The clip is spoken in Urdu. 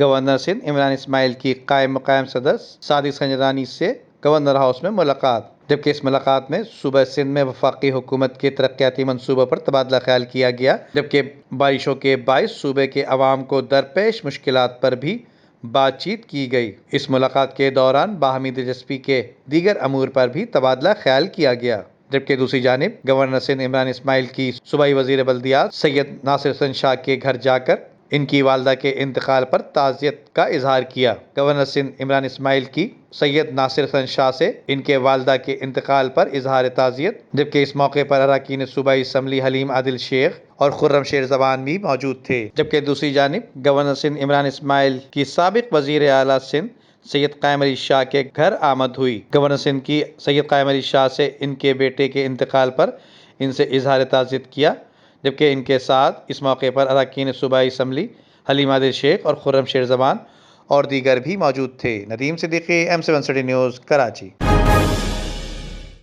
گورنر سندھ عمران اسماعیل کی قائم مقام صدر صادق سنجرانی سے گورنر ہاؤس میں ملاقات، جبکہ اس ملاقات میں صوبہ سندھ میں وفاقی حکومت کے ترقیاتی منصوبوں پر تبادلہ خیال کیا گیا، جبکہ بارشوں کے باعث صوبے کے عوام کو درپیش مشکلات پر بھی بات چیت کی گئی۔ اس ملاقات کے دوران باہمی دلچسپی کے دیگر امور پر بھی تبادلہ خیال کیا گیا، جبکہ دوسری جانب گورنر سندھ عمران اسماعیل کی صوبائی وزیر بلدیات سید ناصر حسن شاہ کے گھر جا کر ان کی والدہ کے انتقال پر تعزیت کا اظہار کیا۔ گورنر سندھ عمران اسماعیل کی سید ناصر حسن شاہ سے ان کے والدہ کے انتقال پر اظہار تعزیت، جبکہ اس موقع پر اراکین صوبائی اسمبلی حلیم عادل شیخ اور خرم شیر زبان بھی موجود تھے، جبکہ دوسری جانب گورنر سندھ عمران اسماعیل کی سابق وزیر اعلیٰ سندھ سید قائم علی شاہ کے گھر آمد ہوئی۔ گورنر سندھ کی سید قائم علی شاہ سے ان کے بیٹے کے انتقال پر ان سے اظہار تعزیت کیا، جبکہ ان کے ساتھ اس موقع پر اراکین صوبائی اسمبلی حلیم عادل شیخ اور خرم شیر زبان اور دیگر بھی موجود تھے۔ Nadeem Siddiqui, M7 city news, Karachi.